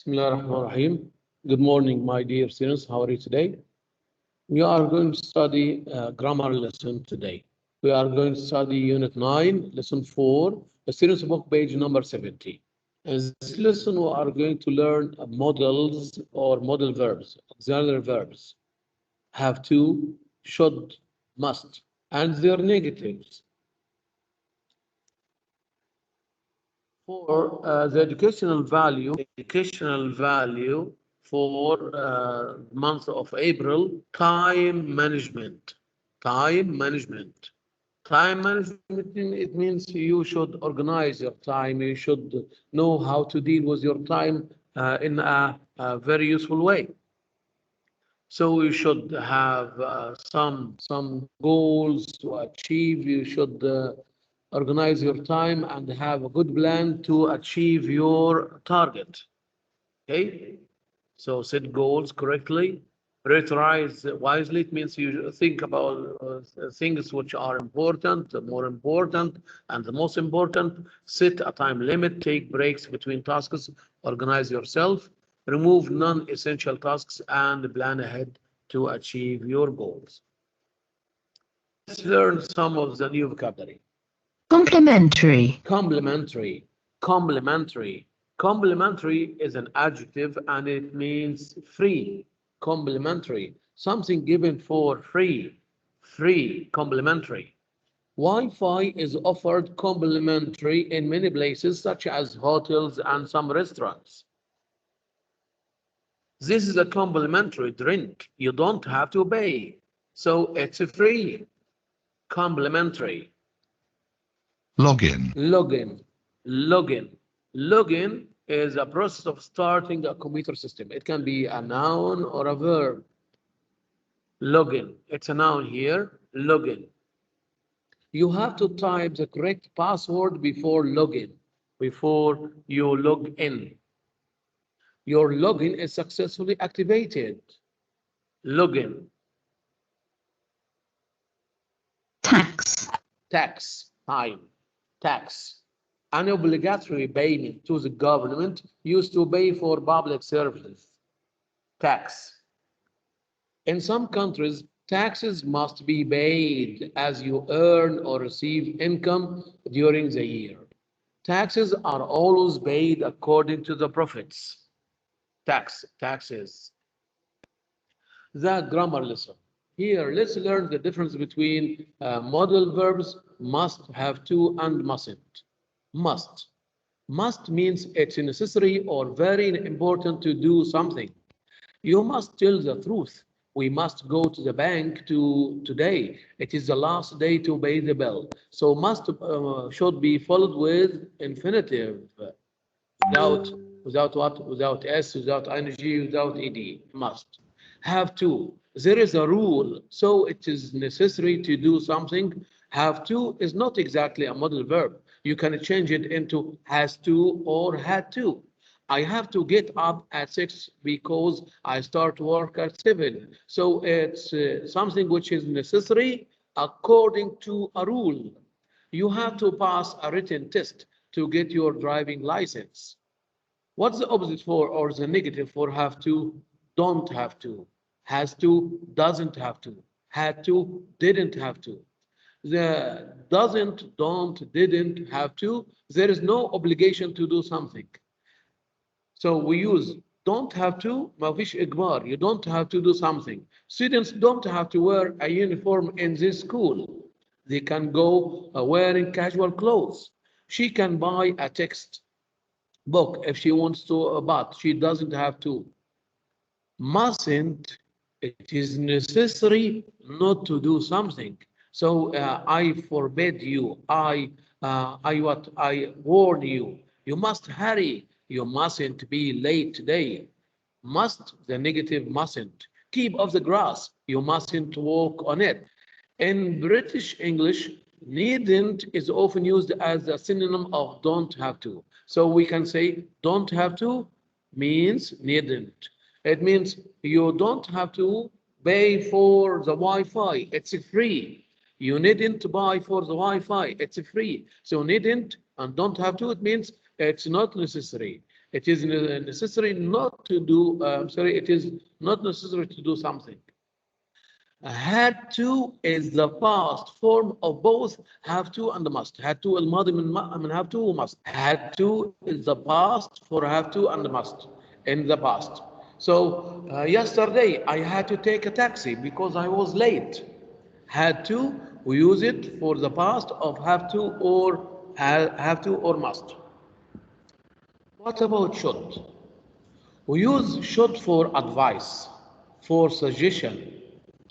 Bismillahirrahmanirrahim. Good morning, my dear students. How are you today? We are going to study a grammar lesson today. We are going to study Unit 9, Lesson 4, the students book page number 70. In this lesson, we are going to learn modals or modal verbs, auxiliary verbs. Have to, should, must, and their negatives. For the educational value for month of April, time management. Time management. Time management, it means you should organize your time. You should know how to deal with your time in a very useful way. So you should have some goals to achieve. You should organize your time and have a good plan to achieve your target. Okay? So set goals correctly. Prioritize wisely. It means you think about things which are important, more important, and the most important. Set a time limit. Take breaks between tasks. Organize yourself. Remove non-essential tasks and plan ahead to achieve your goals. Let's learn some of the new vocabulary. Complementary. Complementary. Complementary. Complementary is an adjective and it means free. Complementary. Something given for free. Free. Complementary. Wi-Fi is offered complimentary in many places, such as hotels and some restaurants. This is a complimentary drink. You don't have to pay. So it's free. Complimentary. Login. Login. Login. Login is a process of starting a computer system. It can be a noun or a verb. Login. It's a noun here. Login. You have to type the correct password before login, before you log in. Your login is successfully activated. Login. Tax. Tax. Time. Tax. An obligatory payment to the government used to pay for public services. Tax. In some countries, taxes must be paid as you earn or receive income during the year. Taxes are always paid according to the profits. Taxes. The grammar lesson. Here, let's learn the difference between modal verbs must, have to, and mustn't. Must. Must means it's necessary or very important to do something. You must tell the truth. We must go to the bank today. It is the last day to pay the bill. So must should be followed with infinitive. Without what? Without s, without ing, without ed. Must. Have to. There is a rule, so it is necessary to do something. Have to is not exactly a modal verb. You can change it into has to or had to. I have to get up at 6 because I start work at 7. So it's something which is necessary according to a rule. You have to pass a written test to get your driving license. What's the opposite for or the negative for have to? Don't have to. Has to, doesn't have to. Had to, didn't have to. The doesn't, don't, didn't have to. There is no obligation to do something. So we use don't have to, ما فيش إجبار. You don't have to do something. Students don't have to wear a uniform in this school. They can go wearing casual clothes. She can buy a text book if she wants to, but she doesn't have to. Mustn't, it is necessary not to do something. So I forbid you. I warn you. You must hurry. You mustn't be late today. Must, the negative mustn't. Keep off the grass. You mustn't walk on it. In British English, needn't is often used as a synonym of don't have to. So we can say don't have to means needn't. It means you don't have to pay for the Wi-Fi. It's free. You needn't buy for the Wi-Fi. It's free. So needn't and don't have to, it means it's not necessary. It is necessary not to do, it is not necessary to do something. Had to is the past form of both have to and must. Had to الماضي من have to و must. Had to is the past for have to and must in the past. So yesterday I had to take a taxi because I was late. Had to, we use it for the past of have to or must. What about should? We use should for advice, for suggestion.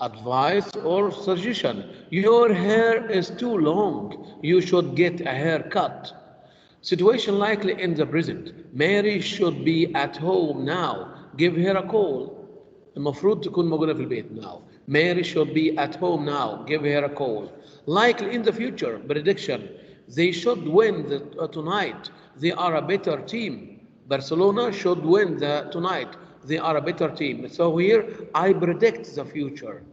Advice or suggestion. Your hair is too long. You should get a haircut. Situation likely in the present. Mary should be at home now. Give her a call. المفروض تكون موجودة في البيت now. Mary should be at home now. Give her a call. Likely in the future. Prediction. They should win tonight. They are a better team. Barcelona should win tonight. They are a better team. So here I predict the future.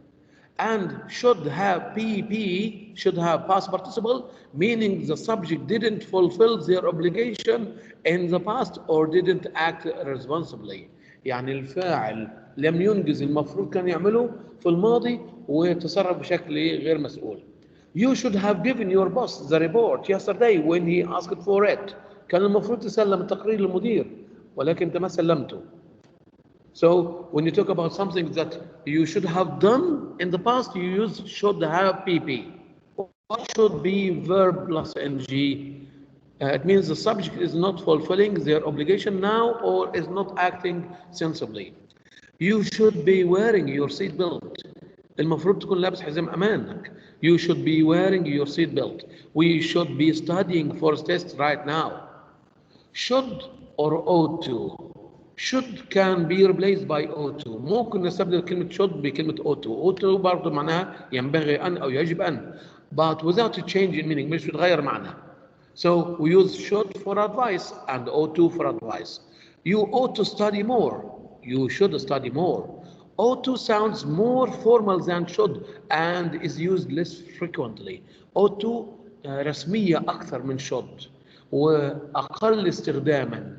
And should have PP, should have past participle, meaning the subject didn't fulfill their obligation in the past or didn't act responsibly. يعني الفاعل لم ينجز المفروض كان يعمله في الماضي وتصرف بشكل غير مسؤول. You should have given your boss the report yesterday when he asked for it. كان المفروض تسلم التقرير للمدير ولكن انت ما سلمته. So when you talk about something that you should have done in the past, you use should have PP. What should be verb plus ing? It means the subject is not fulfilling their obligation now or is not acting sensibly. You should be wearing your seat belt. المفروض تكون لابس حزام أمانك. You should be wearing your seat belt. We should be studying for tests right now. Should or ought to. Should can be replaced by ought to. ممكن نستبدل كلمة should بكلمة ought to. ought to برضه معناها ينبغي أن أو يجب أن. But without a change in meaning مش بتغير معنى. So we use should for advice and ought to for advice. You ought to study more. You should study more. Ought to sounds more formal than should and is used less frequently. Ought to رسمية أكثر من should وأقل استخداما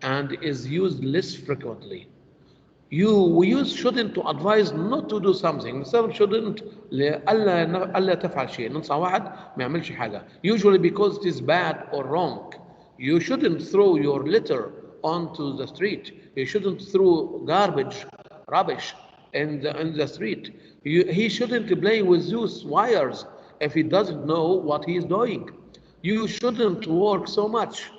and is used less frequently. We use shouldn't to advise not to do something. نستخدم shouldn't ألا تفعل شيء. ننصح واحد ما يعملش حاجة. Usually because it is bad or wrong. You shouldn't throw your litter onto the street. You shouldn't throw rubbish in the street. He shouldn't play with those wires if he doesn't know what he is doing. You shouldn't work so much.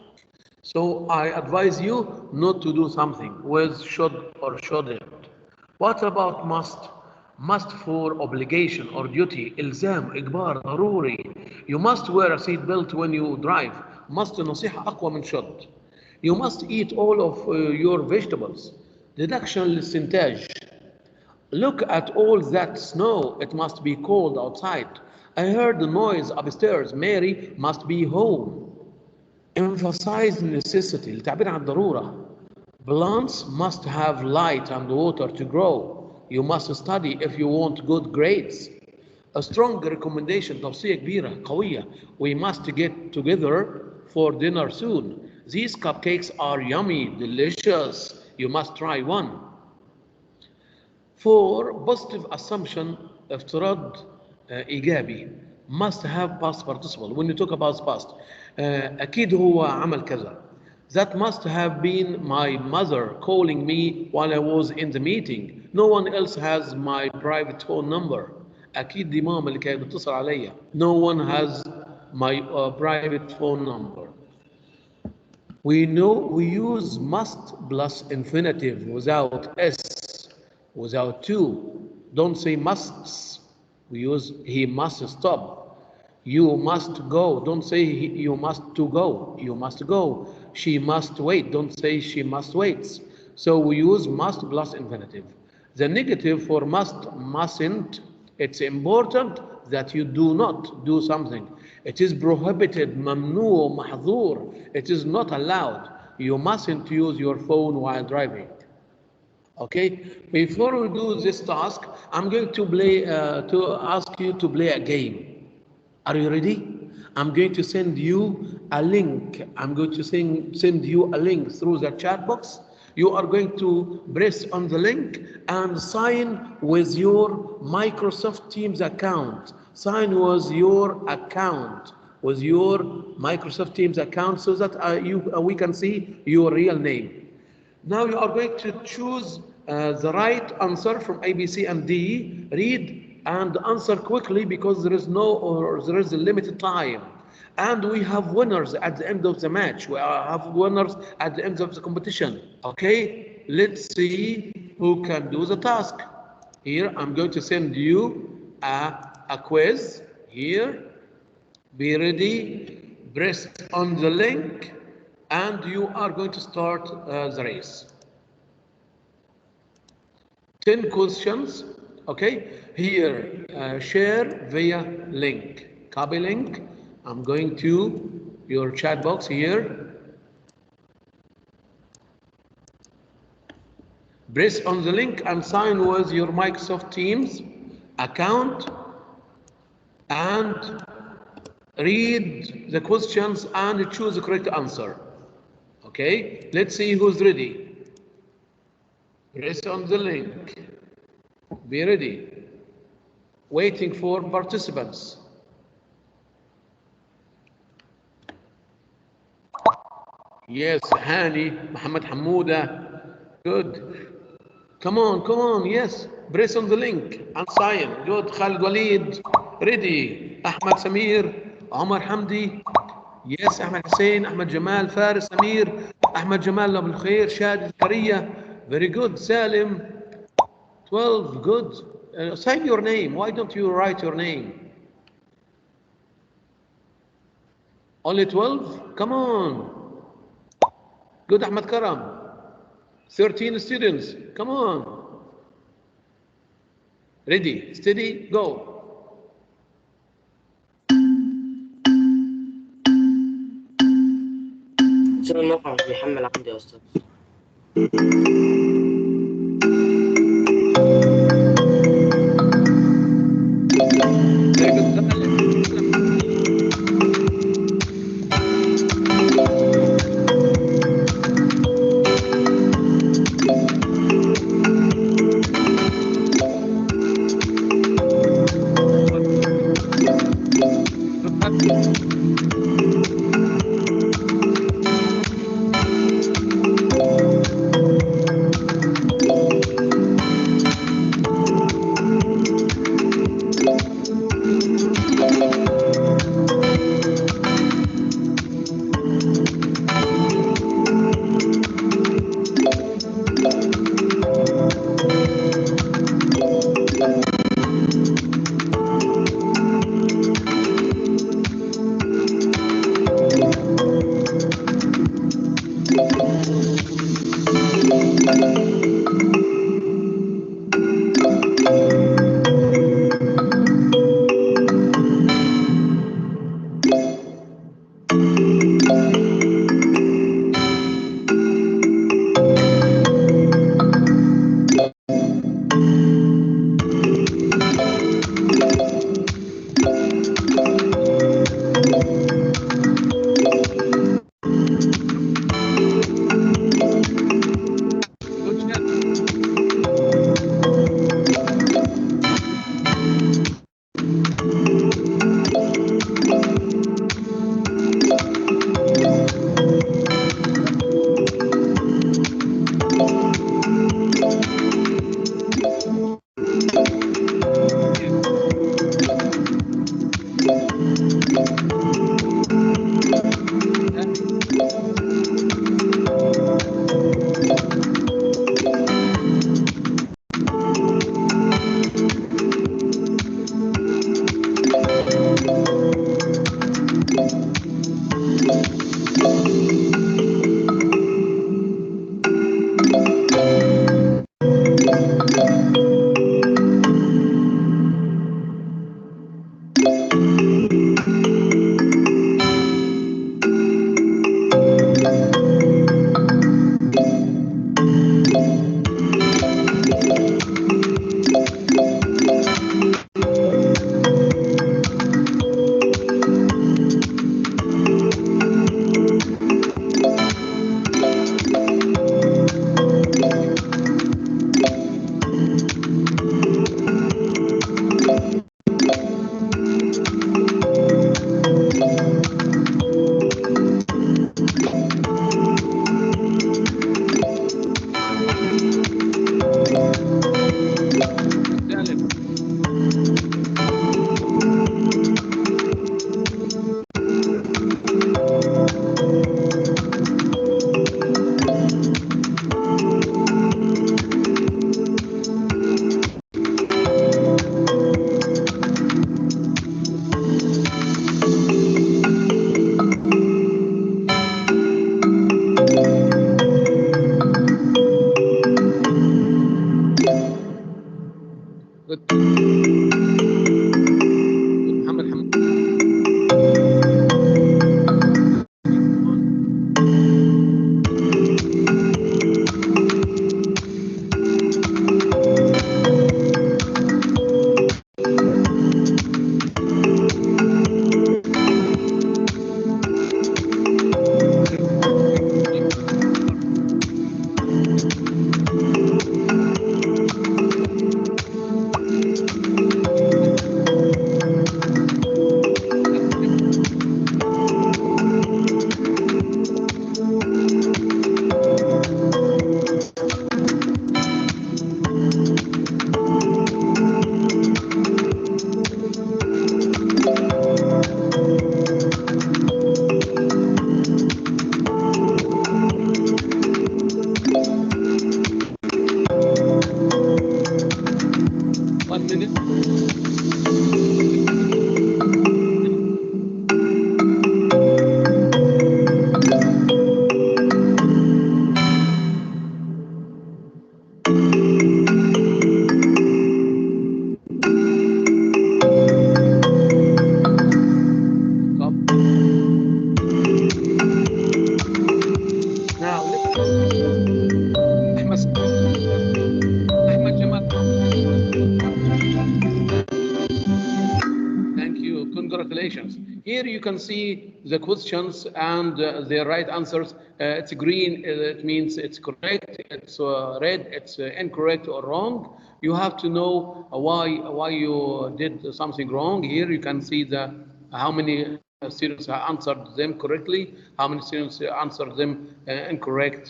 So I advise you not to do something with should or shouldn't. What about must? Must for obligation or duty, إلزام, إجبار, ضروري. You must wear a seat belt when you drive. Must نصيحة أقوى من should. You must eat all of your vegetables. Deduction للاستنتاج. Look at all that snow. It must be cold outside. I heard the noise upstairs. Mary must be home. Emphasize necessity. التعبير عن ضرورة. Plants must have light and water to grow. You must study if you want good grades. A strong recommendation. توصية كبيرة قوية. We must get together for dinner soon. These cupcakes are yummy, delicious. You must try one. For positive assumption, افتراض إيجابي. Must have past participle. When you talk about past, أكيد هو عمل كذا. That must have been my mother calling me while I was in the meeting. No one else has my private phone number. أكيد دي ماما اللي كانت بتتصل عليا. No one has my private phone number. We use must plus infinitive without s, without to. Don't say musts. We use he must stop. You must go. Don't say you must to go. You must go. She must wait. Don't say she must wait. So we use must plus infinitive. The negative for mustn't. It's important that you do not do something. It is prohibited, ممنوع, محظور. It is not allowed. You mustn't use your phone while driving. Okay, before we do this task, I'm going to ask you to play a game. Are you ready? I'm going to send you a link. I'm going to send you a link through the chat box. You are going to press on the link and sign with your Microsoft Teams account. Sign with your account, with your Microsoft Teams account, so that we can see your real name. Now you are going to choose the right answer from A, B, C, and D. Read and answer quickly because there is a limited time. And we have winners at the end of the match. We have winners at the end of the competition. Okay, let's see who can do the task. Here, I'm going to send you a quiz. Here, be ready, press on the link, and you are going to start the race. 10 questions, okay? Here, share via link, copy link. I'm going to your chat box here. Press on the link and sign with your Microsoft Teams account and read the questions and choose the correct answer. Okay, let's see who's ready. Press on the link. Be ready. Waiting for participants. Yes, Hani, Muhammad Hamouda. Good. Come on, yes. Press on the link and sign. Good. Khalid Walid. Ready. Ahmed Samir. Omar Hamdi. Yes, Ahmed Hussein, Ahmed Jamal, Faris Samir, Ahmed Jamal Abul Khair, Shadi Zakaria. Very good. Salim. 12. Good. Sign your name. Why don't you write your name? Only 12? Come on. Good, Ahmed Karam. 13 students. Come on. Ready, steady, go. عشان الموقع مش بيحمل عندي يا أستاذ. can see the questions and the right answers. It's green, it means it's correct. It's red, it's incorrect or wrong. You have to know why you did something wrong. Here you can see how many students have answered them correctly, how many students answered them incorrect.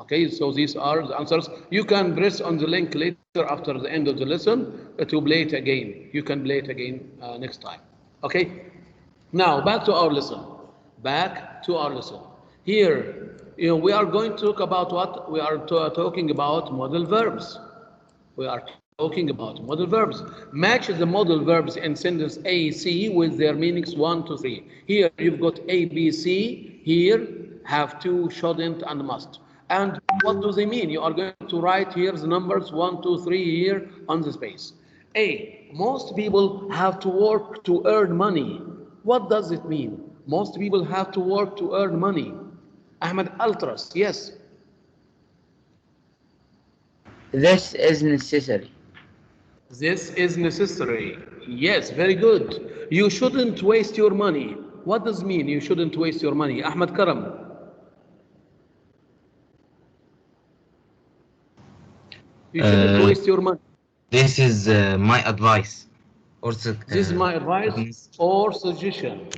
Okay, so these are the answers. You can press on the link later after the end of the lesson to play it again. You can play it again next time. Okay, now back to our lesson. Back to our lesson. Here, we are going to talk about what? We are talking about modal verbs. We are talking about modal verbs. Match the modal verbs in sentence A, C with their meanings 1 to 3. Here you've got A, B, C. Here have to, shouldn't, and must. And what do they mean? You are going to write here the numbers 1, 2, 3 here on the space. A, most people have to work to earn money. What does it mean? Most people have to work to earn money. Ahmed Altras, yes. This is necessary. This is necessary. Yes, very good. You shouldn't waste your money. What does it mean you shouldn't waste your money? Ahmed Karam. You shouldn't waste your money. This is my advice. This is my advice or suggestion.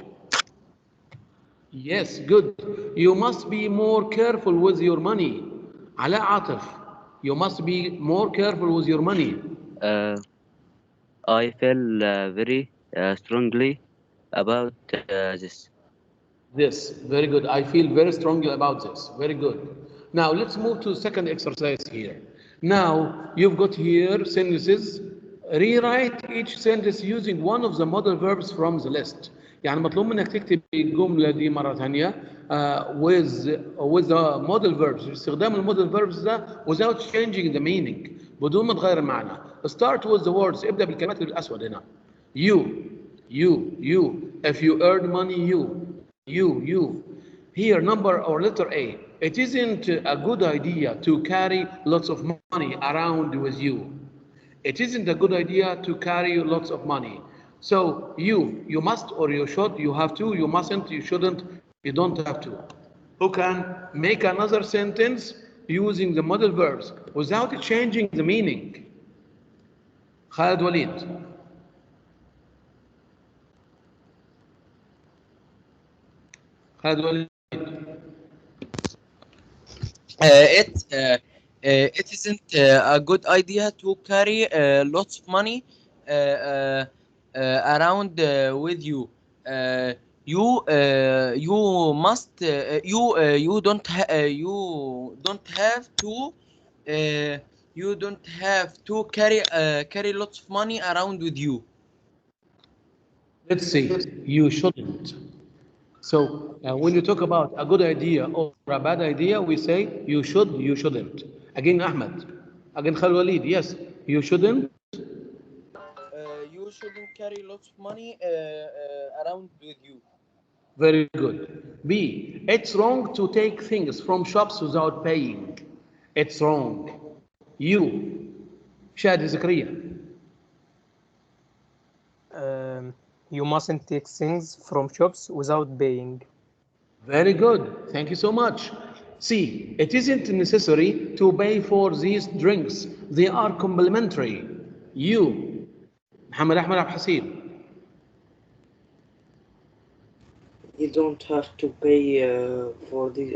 Yes, good. You must be more careful with your money. Ala Atif, you must be more careful with your money. I feel very strongly about this. This, very good. I feel very strongly about this. Very good. Now let's move to the second exercise here. Now you've got here sentences. Rewrite each sentence using one of the modal verbs from the list. يعني مطلوب منك تكتب الجملة دي مرة ثانية with the modal verbs. استخدام المودال verbs ده without changing the meaning. بدون ما تغير المعنى. Start with the words. ابدأ بالكلمات اللي بالأسود هنا. You. If you earn money, you. Here, number or letter A. It isn't a good idea to carry lots of money around with you. It isn't a good idea to carry lots of money. So you must or you should, you have to, you mustn't, you shouldn't, you don't have to. Who can make another sentence using the modal verbs without changing the meaning? Khalid Walid. Khalid Walid. It isn't a good idea to carry lots of money around with you. You don't have to carry lots of money around with you. Let's see, you shouldn't. So when you talk about a good idea or a bad idea, we say you should, you shouldn't. Again, Ahmed. Again, Khalid Walid. Yes, you shouldn't. You shouldn't carry lots of money around with you. Very good. B, it's wrong to take things from shops without paying. It's wrong. You, Shadi Zakaria. You mustn't take things from shops without paying. Very good. Thank you so much. C, it isn't necessary to pay for these drinks. They are complimentary. You, Muhammad Ahmed Al Hasib. You don't have to pay for these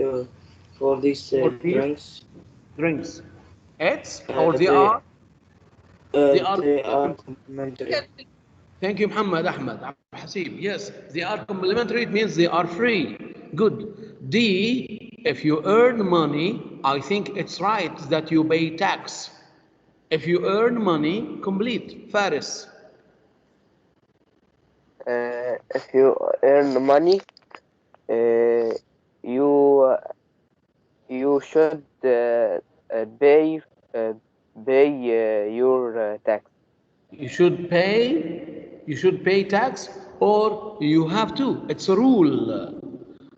drinks. Drinks. It's Uh, or they they- are. They are complimentary. Thank you, Muhammad Ahmed Al Hasib. Yes, they are complimentary. It means they are free. Good. D, if you earn money, I think it's right that you pay tax. If you earn money, complete. Faris. If you earn money, you should pay your tax. You should pay tax or you have to. It's a rule.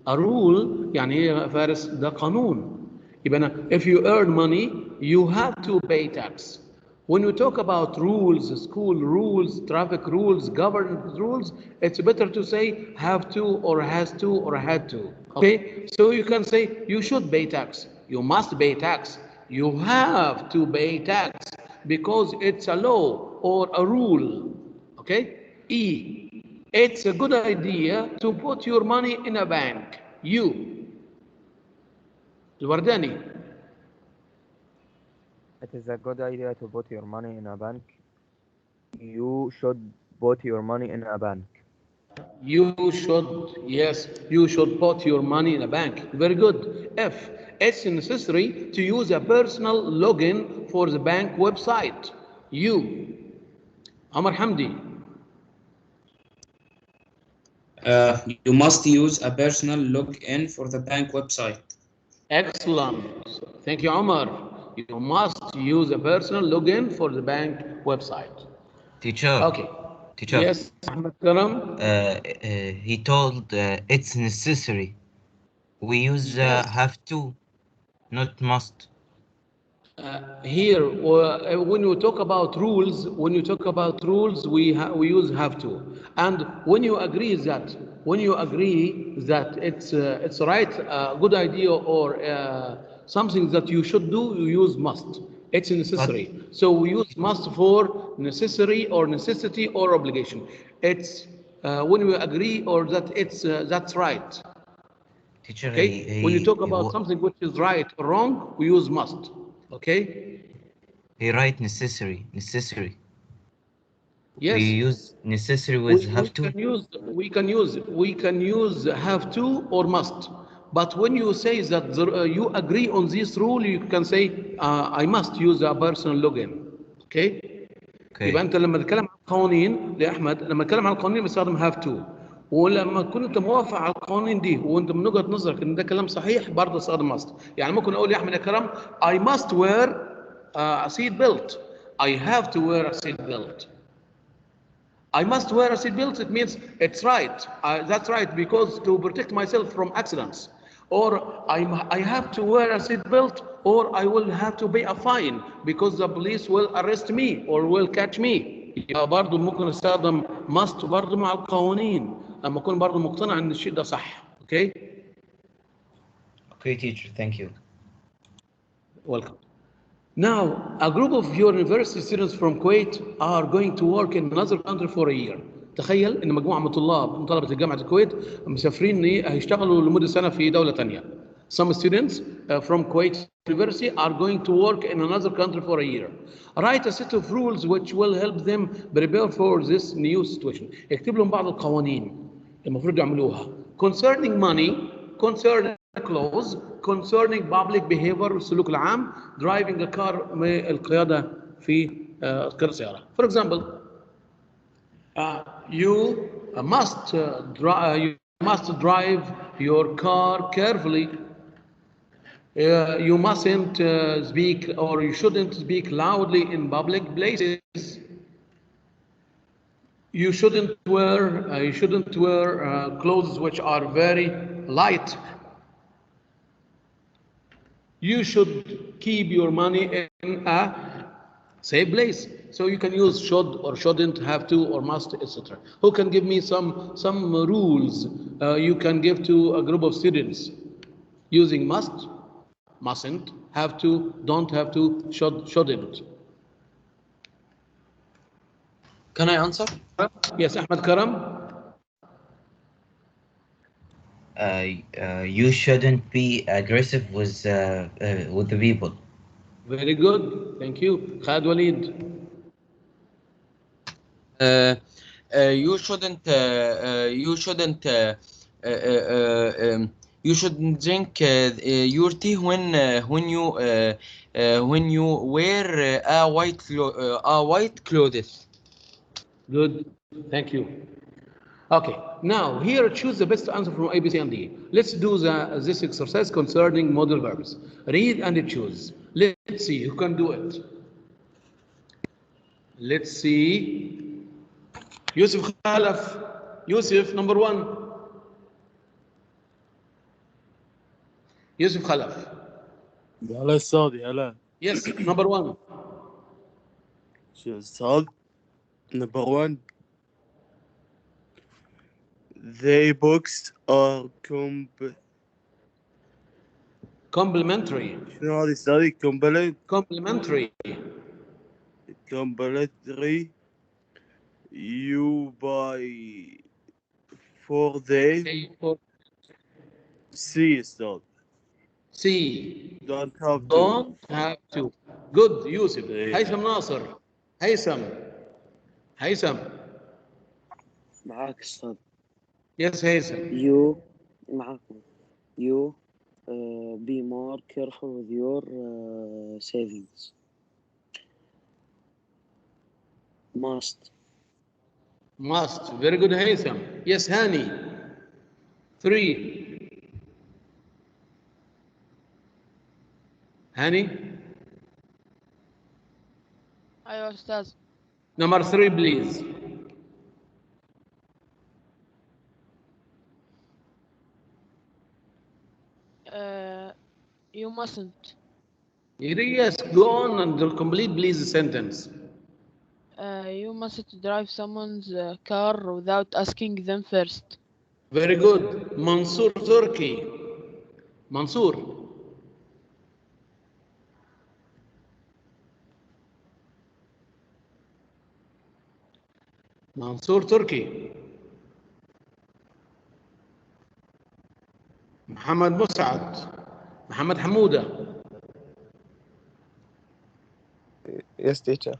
A rule يعني ايه يا فارس؟ ده قانون. يبقى أنا if you earn money you have to pay tax. When you talk about rules, school rules, traffic rules, government rules, it's better to say have to or has to or had to. Okay, so you can say you should pay tax, you must pay tax, you have to pay tax because it's a law or a rule. Okay, E, it's a good idea to put your money in a bank. You, الورداني. It is a good idea to put your money in a bank. You should put your money in a bank. You should, yes, you should put your money in a bank. Very good. F, it's necessary to use a personal login for the bank website. You, Amar Hamdi. You must use a personal login for the bank website. Excellent. Thank you, Omar. You must use a personal login for the bank website. Teacher. Okay. Teacher. Yes, Ahmed Karam. He told it's necessary. We use have to, not must. Here, when you talk about rules, we use have to. And when you agree that it's right, good idea or something that you should do, you use must. It's necessary. So we use must for necessary or necessity or obligation. It's when we agree or that it's that's right. Teacher, Okay. When you talk about something which is right or wrong, we use must. Okay. He write necessary. Yes. We use necessary with have to. We can use have to or must. But when you say that you agree on this rule, you can say I must use a personal login. Okay. يبقى انت لما تتكلم عن القوانين لاحمد، لما تتكلم عن القوانين بستخدم have to. ولما تكون انت موافق على القوانين دي وانت من وجهه نظرك ان ده كلام صحيح برضه استخدم must. يعني ممكن اقول يا احمد يا كرم I must wear a seat belt. I have to wear a seat belt. I must wear a seat belt. It means it's right. That's right because to protect myself from accidents. Or I have to wear a seat belt, or I will have to pay a fine because the police will arrest me or will catch me. برضه ممكن استخدم must برضه مع القوانين لما اكون برضه مقتنع ان الشيء ده صح. Okay. Okay, teacher. Thank you. Welcome. Now, a group of your university students from Kuwait are going to work in another country for a year. تخيل ان مجموعه من طلبه جامعه الكويت مسافرين هيشتغلوا لمده سنه في دوله ثانيه. Some students from Kuwait University are going to work in another country for a year. Write a set of rules which will help them prepare for this new situation. اكتب لهم بعض القوانين المفروض يعملوها. Concerning money, concerning clothes, concerning public behavior السلوك العام, driving a car القيادة في قيادة السيارة. For example, you must drive your car carefully. You mustn't speak or you shouldn't speak loudly in public places. You shouldn't wear clothes which are very light. You should keep your money in a safe place. So you can use should or shouldn't, have to or must, etc. Who can give me some rules you can give to a group of students using must, mustn't, have to, don't have to, shouldn't? Can I answer? Yes, Ahmed Karam. You shouldn't be aggressive with the people. Very good. Thank you. Khalid Walid. You shouldn't drink your tea when you wear white clothes. Good. Thank you. Okay. Now here choose the best answer from A, B, C, and D. Let's do this exercise concerning modal verbs. Read and choose. Let's see who can do it. Let's see. Yusuf Khalaf. Yusuf, number 1. Yusuf Khalaf. يلا الصاد يلا. Yes, number 1. So, number one, they books are Complementary. شنو هذه استاذي؟ Complementary. complementary. You buy for they A for see استاذ. C. Don't have to. Don't have to. Good, Yusuf. إيه. هيثم ناصر. هيثم. معاك أستاذ. Yes, هيثم. You معاكم. You be more careful with your savings. Must. Must. Very good, Haytham. Yes, Hani. 3. Hani. أيوة أستاذ. Number 3, please. You mustn't. Yes, go on and complete, please, the sentence. You mustn't drive someone's car without asking them first. Very good. Mansoor Turkey. Mansoor. Mansoor Turkey. محمد مسعد. محمد حمودة. Yes, teacher.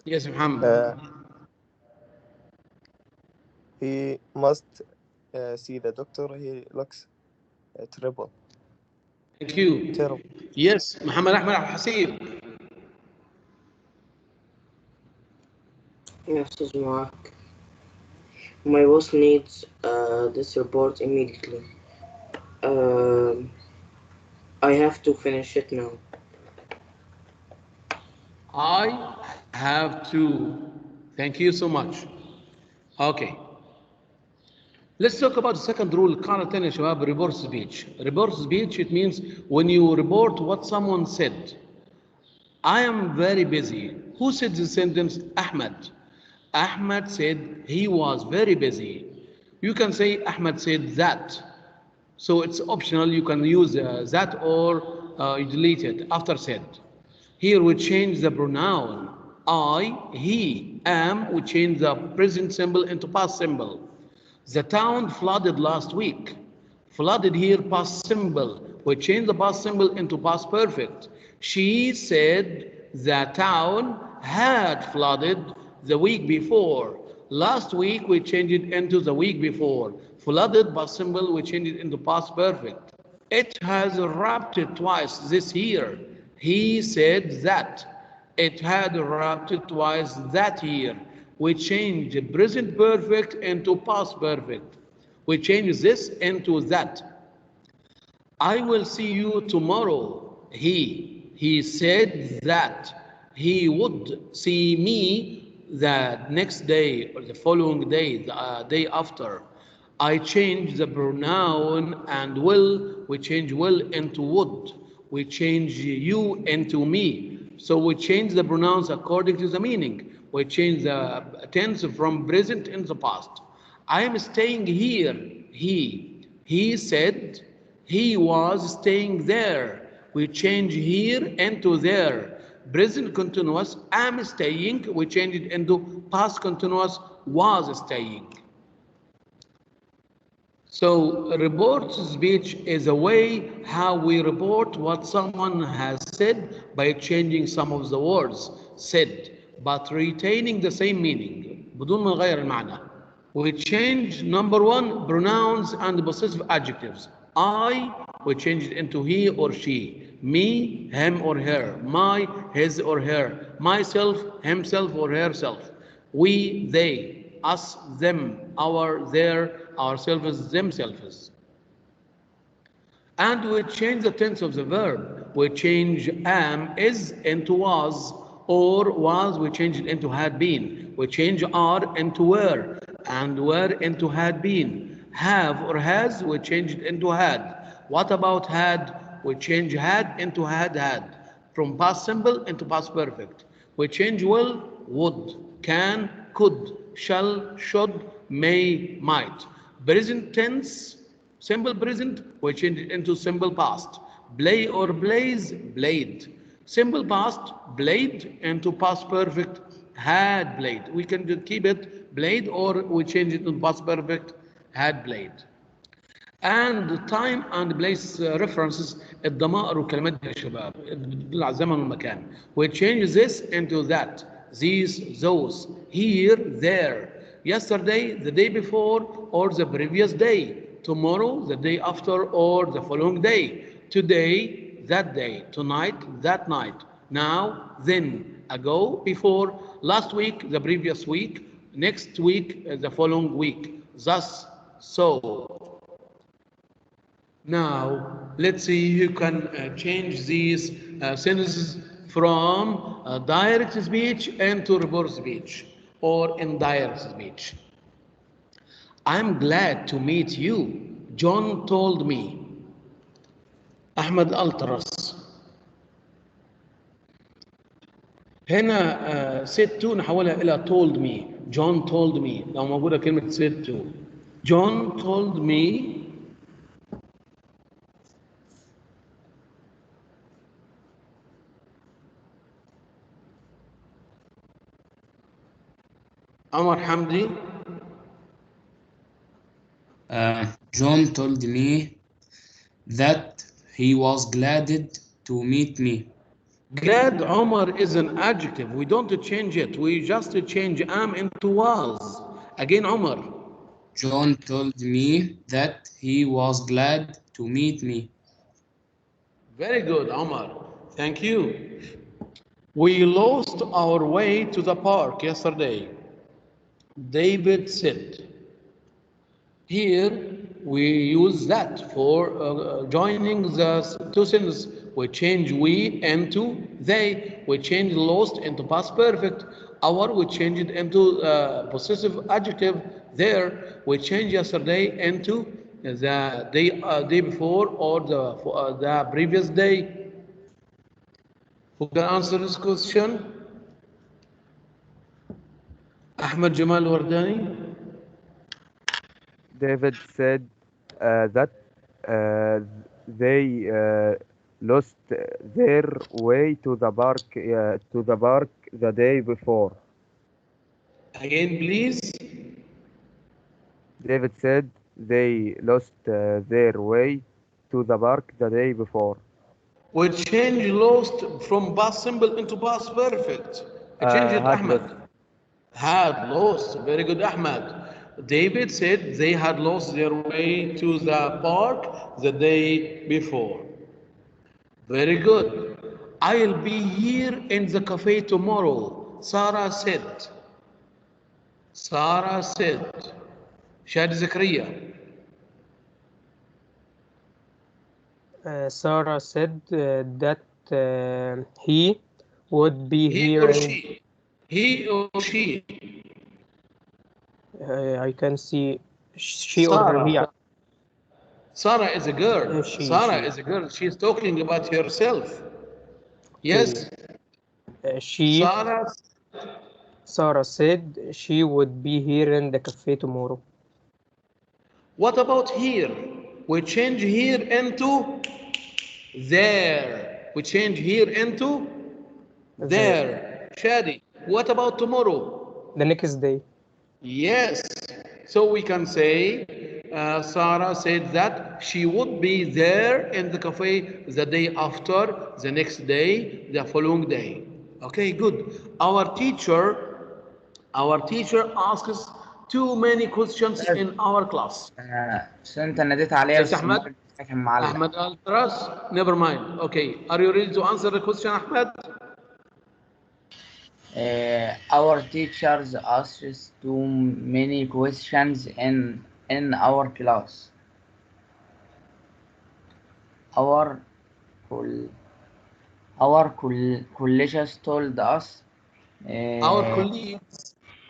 Yes, Muhammad. He must see the doctor. He looks terrible. Thank you. Terrible. Yes, Muhammad Ahmed Al Hasib. Yes, it's Mark. My boss needs this report immediately. I have to finish it now. I have to. Thank you so much. Okay. Let's talk about the second rule. القاعدة الثانية يا شباب report speech. Report speech, it means when you report what someone said. I am very busy. Who said the sentence? Ahmed. Ahmed said he was very busy. You can say Ahmed said that. So it's optional. You can use that or you delete it after said. Here we change the pronoun. I, he, am, we change the present symbol into past symbol. The town flooded last week. Flooded here, past symbol. We change the past symbol into past perfect. She said the town had flooded the week before. Last week, we changed it into the week before. Flooded past symbol, we change it into past perfect. It has erupted twice this year. He said that. It had erupted twice that year. We change present perfect into past perfect. We change this into that. I will see you tomorrow. He said that he would see me the next day or the following day, the day after. I change the pronoun and will. We change will into would. We change you into me. So we change the pronouns according to the meaning. We change the tense from present into past. I am staying here. He said he was staying there. We change here into there. Present continuous, am staying. We change it into past continuous, was staying. So report speech is a way how we report what someone has said by changing some of the words said, but retaining the same meaning. بدون ما نغير المعنى. We change number one, pronouns and possessive adjectives. I, we change it into he or she. Me, him or her. My, his or her. Myself, himself or herself. We, they. Us, them. Our, their. Ourselves, themselves. And we change the tense of the verb. We change am, is into was, or was, we change it into had been. We change are into were, and were into had been. Have or has, we change it into had. What about had? We change had into had. From past simple into past perfect. We change will would, can, could, shall, should, may, might. Present tense, simple present, we change it into simple past. Play or plays, played. Simple past, played, into past perfect, had played. We can just keep it played, or we change it to past perfect, had played. And the time and place references الضمائر والكلمات دي يا شباب بتدل على الزمن والمكان. We change this into that, these, those, here, there, yesterday, the day before, or the previous day, tomorrow, the day after, or the following day, today, that day, tonight, that night, now, then, ago, before, last week, the previous week, next week, the following week, thus, so. Now, let's see who can change these sentences from direct speech into reverse speech or indirect speech. I'm glad to meet you. John told me. أحمد ألترس. هنا said to نحولها إلى told me. John told me. لو موجودة كلمة said to. John told me. عمر حمدي. John told me that he was glad to meet me. Glad, Omar, is an adjective. We don't change it. We just change am into was. Again, Omar. John told me that he was glad to meet me. Very good, Omar. Thank you. We lost our way to the park yesterday. David said. Here we use that for joining the two sentences. We change we into they. We change lost into past perfect. Our, we change it into possessive adjective. There, we change yesterday into the day before or the previous day. Who can answer this question? Ahmed Jamal Wardani. David said that they lost their way to the park the day before. Again, please. David said they lost their way to the park the day before. We change lost from past simple into past perfect. Change it, Ahmed. Had lost. Very good, Ahmed. David said they had lost their way to the park the day before. Very good. I'll be here in the cafe tomorrow, Sarah said. Sarah said. Shadi Zakaria. Sarah said that he would be He here. or she. He or she. I can see she Sarah. or he. Sarah is a girl. Sarah She. is a girl. She's talking about herself. Yes. Sarah said she would be here in the cafe tomorrow. What about here? We change here into there. We change here into there. Shadi, what about tomorrow? The next day. Yes. So we can say Sarah said that she would be there in the cafe the day after, the next day, the following day. Okay, good. Our teacher asks too many questions in our class. عشان انت ناديت عليا Yes, بس Ahmed. كان معلق. Ahmed Altras, never mind. Okay, are you ready to answer the question, Ahmed? Our teachers asked too many questions in our class. Our colleagues told us.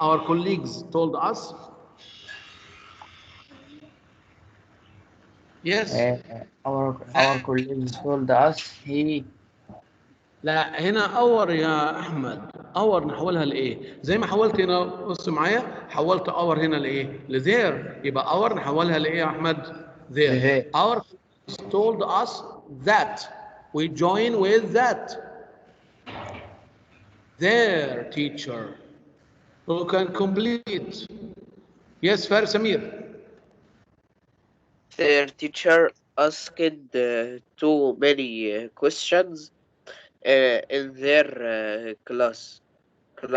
Our colleagues told us. Yes. Our colleagues told us he. لا هنا our يا أحمد. اور نحولها لايه؟ زي ما حولت هنا، بص معايا، حولت اور هنا لايه؟ لذير. يبقى اور نحولها لايه يا احمد؟ there. Our colleagues told us that. We join with that. Their teacher who can complete. Yes, Faris Samir. Their teacher asked too many questions in their class.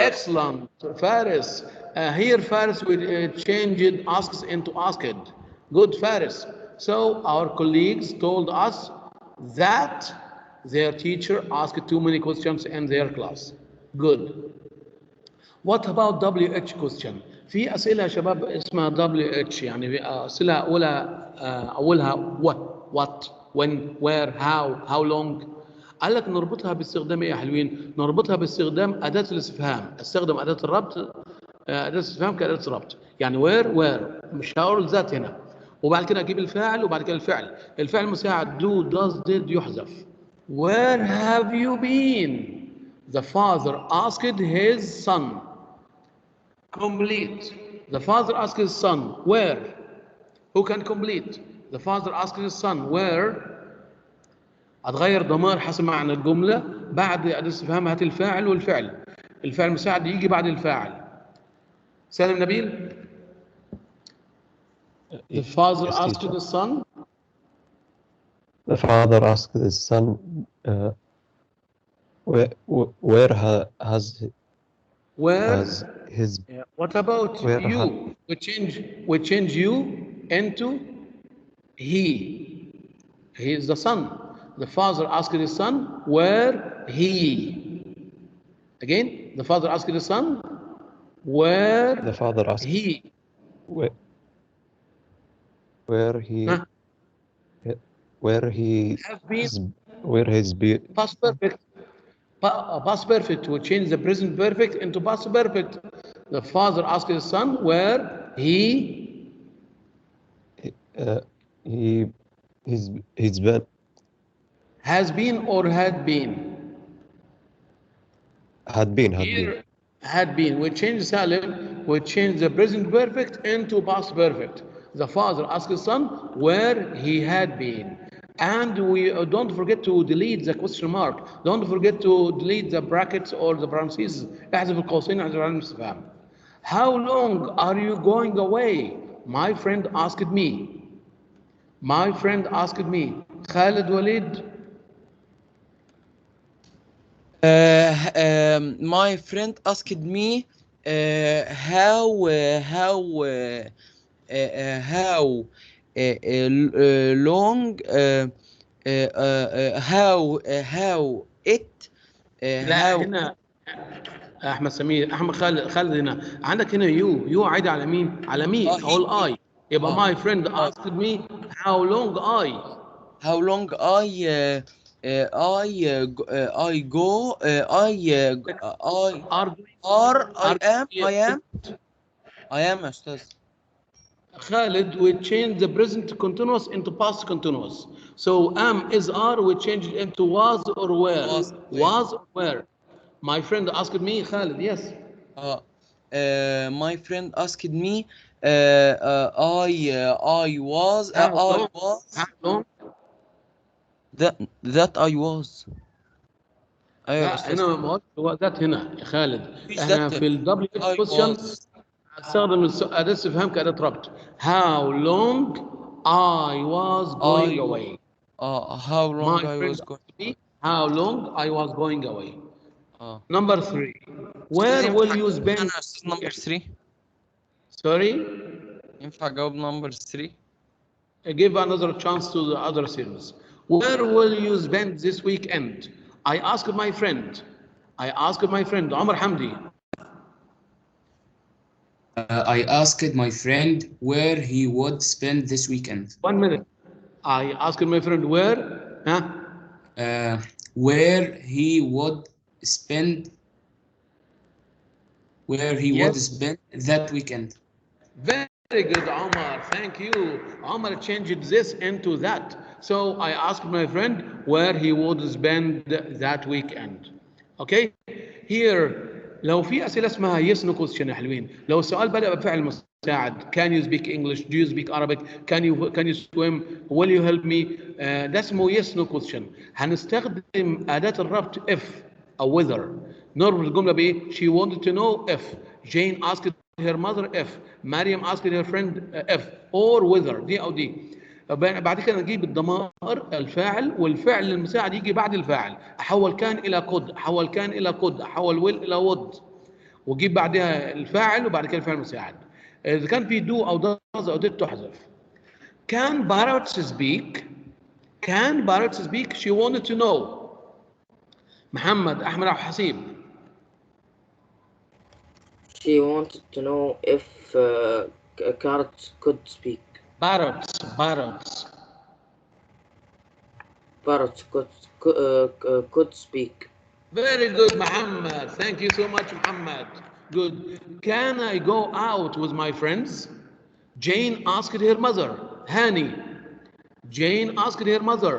Excellent, Faris. Here, Faris, we changed asks into asked. Good, Faris. So our colleagues told us that their teacher asked too many questions in their class. Good. What about WH question? في أسئلة يا شباب اسمها WH، يعني أسئلة أولها what, when, where, how long. قال لك نربطها باستخدام ايه يا حلوين؟ نربطها باستخدام أداة الاستفهام. استخدم أداة الربط، أداة الاستفهام كأداة الربط. يعني where مش هقول ذات هنا. وبعد كده أجيب الفاعل وبعد كده الفعل. الفعل المساعد do, does, did يحذف. Where have you been? The father asked his son. Complete. The father asked his son, where? Who can complete? The father asked his son, where? هتغير ضمائر حسب معنى الجملة. بعد أداة الاستفهام هات الفاعل والفعل. الفعل المساعد يجي بعد الفاعل. سالم نبيل. The father asked his son. The father asked his son, where has his. Yeah. What about you? We change you into he. He is the son. The father asked his son, where he. Again, the father asked his son, where the father asked he. Where he. Huh? Where he has been. Past perfect. Past perfect. We change the present perfect into past perfect. The father asked his son where he's been. Has been or had been? Had been. Had been. We change Salim. We change the present perfect into past perfect. The father asked his son where he had been. And we don't forget to delete the question mark. Don't forget to delete the brackets or the parentheses. احذف القوسين، احذف علامة الاستفهام. How long are you going away? My friend asked me. My friend asked me. Khalid Walid. My friend asked me how long how it لا هنا احمد سمير، احمد خالد هنا عندك هنا يو عايد على مين؟ على مين؟ اقول اي. يبقى my friend asked me how long I am يا أستاذ Khalid. We change the present continuous into past continuous. So am is are, we change it into was or were. Was or were. My friend asked me, Khalid, yes. My friend asked me I was How long? that I was. لا هنا ما هو ذات هنا يا خالد. احنا في ال WH question هستخدم أداة استفهام كأداة ربط. How long I was going away. How long I was going. How long I was going away. Number 3. Where will you spend? Number 3. Sorry. ينفع أجاوب number 3. Give another chance to the other series. Where will you spend this weekend? I asked my friend. Omar Hamdi. I asked my friend where he would spend this weekend. 1 minute. I asked my friend where? Where he would spend that weekend. Very good, Omar. Thank you. Omar changed this into that. So I asked my friend where he would spend that weekend. Okay? Here, لو في اسئله اسمها yes no question يا حلوين، لو السؤال بدا بفعل مساعد can you speak English, do you speak Arabic, can you swim, will you help me، ده اسمه yes no question. هنستخدم اداه الربط if او whether. نربط الجمله بايه؟ she wanted to know if Jane asked her mother if Mariam asked her friend if or whether دي او دي. بعد كده نجيب الضمائر الفاعل والفعل المساعد يجي بعد الفاعل. احول كان الى could، احول كان الى could، احول will الى would، وجيب بعدها الفاعل وبعد كده الفعل المساعد. اذا كان في do او does او did تحذف. Can parrots speak؟ Can parrots speak؟ she wanted to know. محمد احمد عبد الحسيب. She wanted to know if carrots could speak. Parrots could speak. Very good, Muhammad. Thank you so much, Muhammad. Good. Can I go out with my friends? Jane asked her mother. Hani. Jane asked her mother.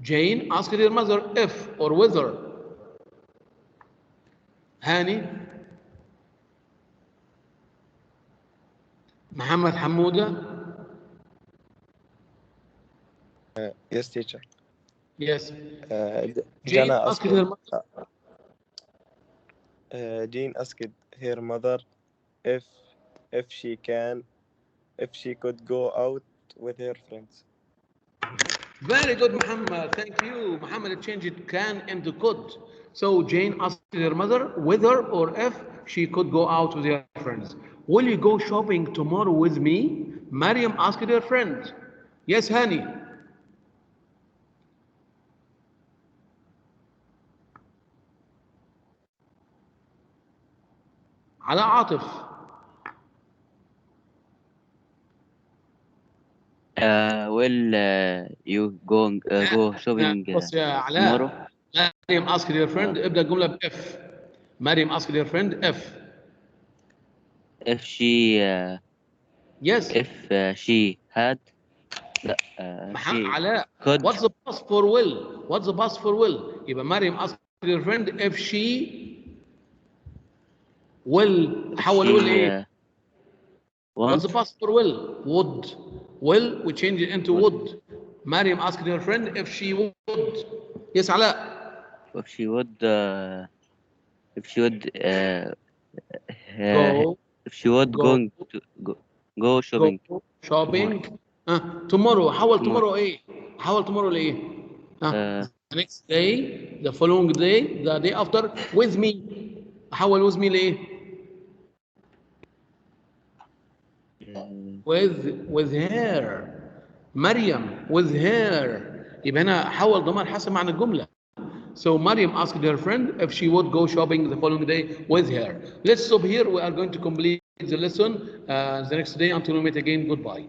Jane asked her mother if or whether. Hani. Muhammad Hamouda. Yes, teacher. Yes. Jane asked her mother. Jane asked her mother if she could go out with her friends. Very good, Muhammad. Thank you. Muhammad changed can into could. So Jane asked her mother whether or if she could go out with her friends. Will you go shopping tomorrow with me? Mariam asked her friend. Yes, Hani. على عاطف. Will you go shopping بص يا علاء. tomorrow? Mariam asked her friend. ابدأ الجملة ب if. Mariam asked her friend if she yes. if she had علاء. could. What's the past for will? What's the past for will? يبقى Mariam asked her friend if she will. حول will ايه؟ What's the past for will? Would. Will we change it into would. Mariam asked her friend if she would. Yes, علاء. If she would go shopping. Shopping. Tomorrow. حول tomorrow ايه؟ حول tomorrow لايه؟ The next day, the following day, the day after, with me. حول with me لايه؟ with her. مريم with her. يبقى هنا حول ضمير حسب معنى الجملة. So Mariam asked her friend if she would go shopping the following day with her. Let's stop here. We are going to complete the lesson the next day. Until we meet again, goodbye.